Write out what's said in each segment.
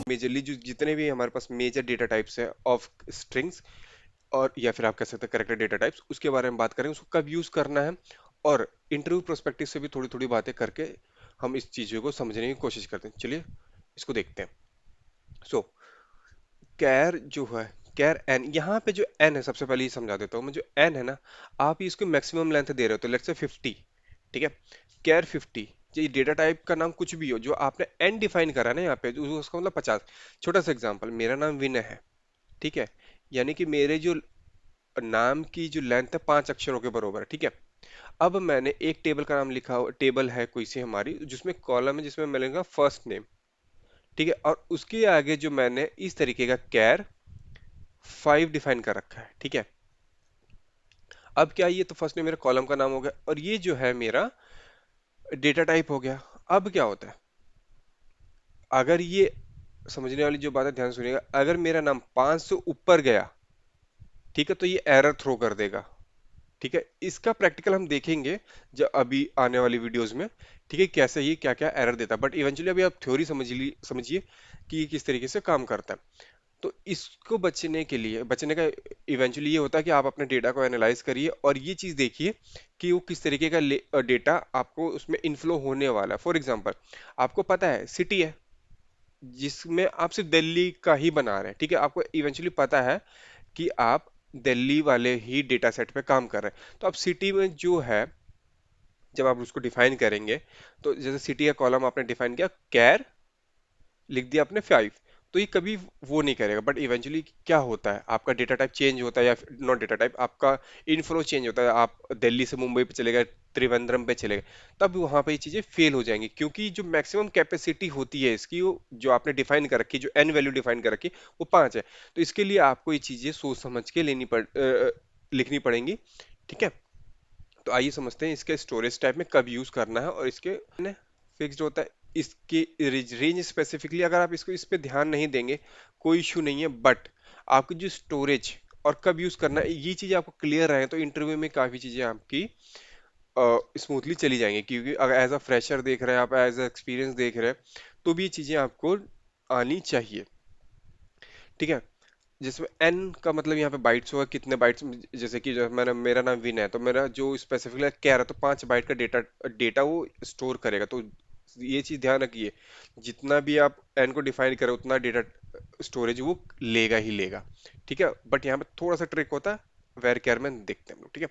Majorly जो जितने भी हमारे पास मेजर डेटा टाइप्स है ऑफ स्ट्रिंग्स, और या फिर आप कह सकते हैं करेक्टर डेटा टाइप्स, उसके बारे में बात करेंगे, उसको कब यूज करना है। और इंटरव्यू प्रोस्पेक्टिव से भी थोड़ी थोड़ी बातें करके हम इस चीजों को समझने की कोशिश करते हैं। चलिए इसको देखते हैं। सो कैर जो है, कैर एन, यहाँ पे जो एन है, सबसे पहले ये समझा देता हूँ मैं। जो एन है ना, आप इसको मैक्सिमम लेंथ दे रहे हो, तो लेट्स से 50, ठीक है। कैर 50, ये डेटा टाइप का नाम कुछ भी हो जो आपने एन डिफाइन करा ना यहाँ पे, तो उसका मतलब 50। छोटा सा एग्जांपल, मेरा नाम विनय है, ठीक है। यानी कि मेरे जो नाम की जो लेंथ है 5 अक्षरों के बराबर है, ठीक है। अब मैंने एक टेबल का नाम लिखा, टेबल है कोई सी हमारी, जिसमें कॉलम है जिसमें मिलेगा फर्स्ट नेम, ठीक है। और उसके आगे जो मैंने इस तरीके का कैर 5 डिफाइन कर रखा है, ठीक है। अब क्या, ये तो फर्स्ट नेम मेरा कॉलम का नाम हो गया, और ये जो है मेरा डेटा टाइप हो गया। अब क्या होता है, अगर ये समझने वाली जो बात है ध्यान सुनिएगा, अगर मेरा नाम 5 से ऊपर गया, ठीक है, तो ये एरर थ्रो कर देगा, ठीक है। इसका प्रैक्टिकल हम देखेंगे जब अभी आने वाली वीडियोस में, ठीक है, कैसे ये क्या क्या एरर देता है। बट इवेंचुअली अभी आप थ्योरी समझिए कि ये किस तरीके से काम करता है। तो इसको बचने के लिए, बचने का इवेंचुअली ये होता है कि आप अपने डेटा को एनालाइज करिए और ये चीज देखिए कि वो किस तरीके का डेटा आपको उसमें इनफ्लो होने वाला है। फॉर एग्जांपल, आपको पता है सिटी है जिसमें आप सिर्फ दिल्ली का ही बना रहे हैं, ठीक है। आपको इवेंचुअली पता है कि आप दिल्ली वाले ही डेटा सेट पे काम कर रहे हैं। तो अब सिटी में जो है, जब आप उसको डिफाइन करेंगे, तो जैसे सिटी का कॉलम आपने डिफाइन किया, कैर लिख दिया आपने 5, तो ये कभी वो नहीं करेगा। बट इवेंचुअली क्या होता है, आपका डेटा टाइप चेंज होता है, या नॉट डेटा टाइप, आपका इनफ्लो चेंज होता है। आप दिल्ली से मुंबई पे चले गए, त्रिवेंद्रम पे चले गए, तब वहां पे ये चीजें फेल हो जाएंगी, क्योंकि जो मैक्सिमम कैपेसिटी होती है इसकी, जो आपने डिफाइन कर रखी है, जो एन वैल्यू डिफाइन कर रखी है, वो 5 है। तो इसके लिए आपको ये चीजें सोच समझ के लिखनी पड़ेंगी, ठीक है। तो आइए समझते हैं इसके स्टोरेज टाइप में कब यूज करना है, और इसके फिक्स्ड होता है। इसकी रेंज स्पेसिफिकली अगर आप इसको इस पे ध्यान नहीं देंगे, कोई इशू नहीं है। बट आपकी जो स्टोरेज और कब यूज करना है, ये चीजें आपको क्लियर रहे तो इंटरव्यू में काफी चीजें आपकी स्मूथली चली जाएंगी। क्योंकि अगर एज अ फ्रेशर देख रहे हैं आप, एज अ एक्सपीरियंस देख रहे हैं, तो भी ये चीजें आपको आनी चाहिए, ठीक है। जिसमें एन का मतलब यहाँ पे बाइट्स होगा, कितने बाइट्स। जैसे कि जो मैंने, मेरा नाम विन है, तो मेरा जो स्पेसिफिकली कह रहा है, तो 5 बाइट का डेटा डेटा वो स्टोर करेगा। तो ये चीज ध्यान रखिए, जितना भी आप एन को डिफाइन करें उतना डेटा स्टोरेज वो लेगा ही लेगा, ठीक है। बट यहाँ पे थोड़ा सा ट्रिक होता है, वेर केयर में देखते हैं हम लोग, ठीक है।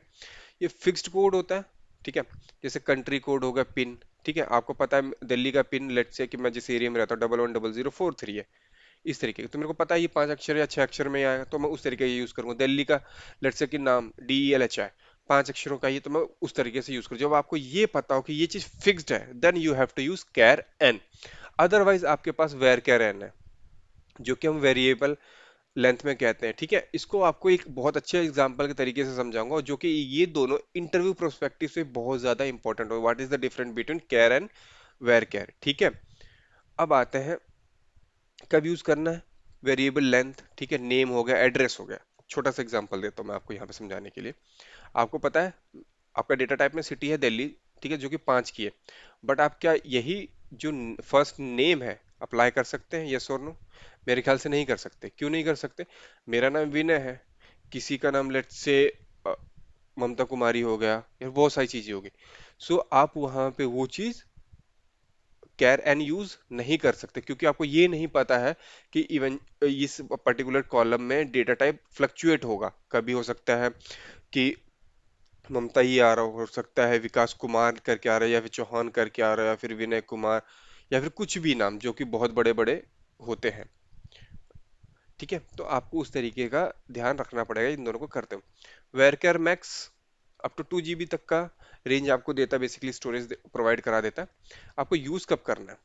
ये फिक्स्ड कोड होता है, ठीक है। जैसे कंट्री कोड होगा, पिन, ठीक है। आपको पता है दिल्ली का पिन, लेट्स से कि मैं जिस एरिया में रहता हूँ 110043 है, इस तरीके का। तो मेरे को पता है ये 5 अक्षर या 6 अक्षर में आएगा, तो मैं उस तरीके का यूज करूंगा। दिल्ली का लेट्स से कि नाम DELHI 5 अक्षरों का, ये तो मैं उस तरीके से यूज करूँ। जब आपको ये पता हो कि ये चीज फिक्स्ड है, then you have to use कैर एन। अदरवाइज आपके पास वेर कैर एन है, जो कि हम वेरिएबल लेंथ में कहते हैं, ठीक है। इसको आपको एक बहुत अच्छे एग्जांपल के तरीके से समझाऊंगा, जो कि ये दोनों इंटरव्यू प्रोस्पेक्टिव से बहुत ज्यादा इंपॉर्टेंट हो। What is the difference between care and wear care, ठीक है। अब आते हैं कब यूज करना है। वेरिएबल लेंथ, ठीक है। नेम हो गया, एड्रेस हो गया। छोटा सा एग्जांपल देता हूँ मैं आपको यहाँ पे समझाने के लिए। आपको पता है आपका डेटा टाइप में सिटी है दिल्ली, ठीक है, जो कि 5 की है। बट आप क्या यही जो फर्स्ट नेम है अप्लाई कर सकते हैं, यस और नो? मेरे ख्याल से नहीं कर सकते। क्यों नहीं कर सकते? मेरा नाम विनय है, किसी का नाम लेट से ममता कुमारी हो गया, या बहुत सारी चीजें होगी। सो आप वहां पे वो चीज कैर एंड यूज नहीं कर सकते, क्योंकि आपको ये नहीं पता है कि इवन इस पर्टिकुलर कॉलम में डेटा टाइप फ्लक्चुएट होगा। कभी हो सकता है कि ममता ही आ रहा हो सकता है विकास कुमार करके आ रहा है, या फिर चौहान करके आ रहा है, या फिर विनय कुमार, या फिर कुछ भी नाम जो कि बहुत बड़े बड़े होते हैं, ठीक है। तो आपको उस तरीके का ध्यान रखना पड़ेगा इन दोनों को करते हुए। वेरकेर मैक्स अप टू 2 GB तक का रेंज आपको देता है, बेसिकली स्टोरेज प्रोवाइड करा देता है। आपको यूज कब करना है,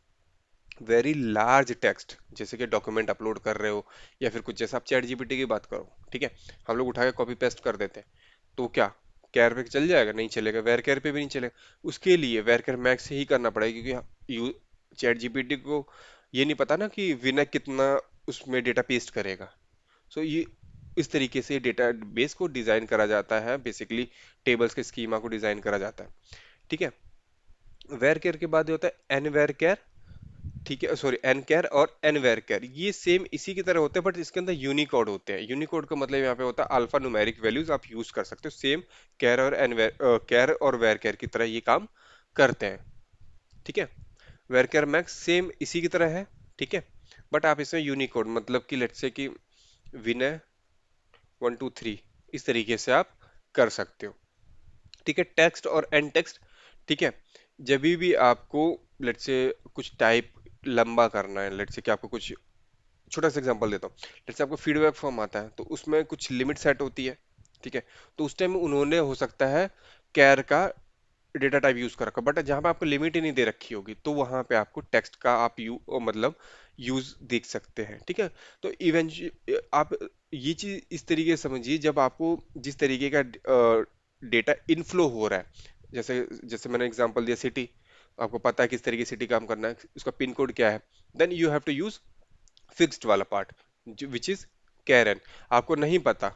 वेरी लार्ज टेक्स्ट, जैसे कि डॉक्यूमेंट अपलोड कर रहे हो, या फिर कुछ, जैसे आप चैट जीपीटी की बात करो, ठीक है। हम लोग उठा के कॉपी पेस्ट कर देते हैं, तो क्या कैर पे चल जाएगा? नहीं चलेगा, वेर कैर पे भी नहीं चलेगा। उसके लिए वेर कैर मैक्स ही करना पड़ेगा, क्योंकि यू चैट जीपीटी को ये नहीं पता ना कि विनय कितना उसमें डेटा पेस्ट करेगा। सो ये इस तरीके से डेटा बेस को डिजाइन करा जाता है, बेसिकली टेबल्स के स्कीमा को डिजाइन करा जाता है, ठीक है। वेर केयर के बाद ये होता है एन वेर केयर, ठीक है, सॉरी, एन कैर और एन वेर कैर ये सेम इसी की तरह होते हैं, बट इसके अंदर यूनिकोड होते हैं। यूनिकोड का मतलब यहाँ पे होता है अल्फा न्यूमेरिक वैल्यूज आप यूज कर सकते हो, सेम कैर और एन वेर, कैर और वेर कैर की तरह ये काम करते हैं। ठीक है, वेर कैर मैक्स सेम इसी की तरह है। ठीक है, बट आप इसमें यूनिकोड मतलब कि लेट्स से कि विनय 1 2 3 इस तरीके से आप कर सकते हो। ठीक है, टेक्स्ट और एन टेक्स्ट। ठीक है, जब भी आपको लेट्स से कुछ टाइप लंबा करना है, लेट्स से कि आपको कुछ, छोटा सा एग्जांपल देता हूँ, जैसे आपको फीडबैक फॉर्म आता है तो उसमें कुछ लिमिट सेट होती है। ठीक है, तो उस टाइम उन्होंने हो सकता है कैर का डेटा टाइप यूज कर रखा, बट जहां पे आपको लिमिट ही नहीं दे रखी होगी तो वहां पे आपको टेक्स्ट का आप मतलब यूज देख सकते हैं। ठीक है, तो इवेंचुअली आप ये चीज इस तरीके से समझिए, जब आपको जिस तरीके का डेटा इनफ्लो हो रहा है, जैसे जैसे मैंने एग्जांपल दिया सिटी, आपको पता है किस तरीके सिटी काम करना है, उसका पिन कोड क्या है, then you have to use fixed वाला पार्ट विच इज कैरन। आपको नहीं पता,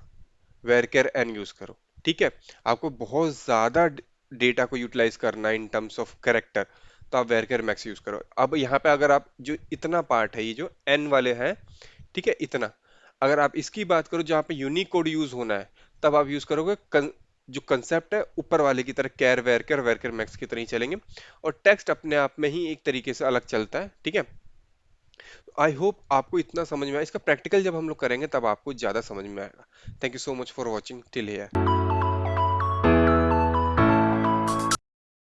वेर केयर एन यूज करो। ठीक है, आपको बहुत ज्यादा डेटा को यूटिलाइज करना है इन टर्म्स ऑफ कैरेक्टर, तो आप वेर केयर मैक्स यूज करो। अब यहाँ पे अगर आप जो इतना पार्ट है, ये जो एन वाले हैं, ठीक है, इतना, अगर आप इसकी बात करो जहाँ पे यूनिक कोड यूज होना है, तब आप यूज करोगे जो कंसेप्ट है ऊपर वाले की तरह, कैर वेर केयर मैक्स की तरह ही चलेंगे, और टेक्स्ट अपने आप में ही एक तरीके से अलग चलता है। ठीक है, आई होप आपको इतना समझ में आया। इसका प्रैक्टिकल जब हम लोग करेंगे तब आपको ज्यादा समझ में आएगा। Thank you so much for watching till here.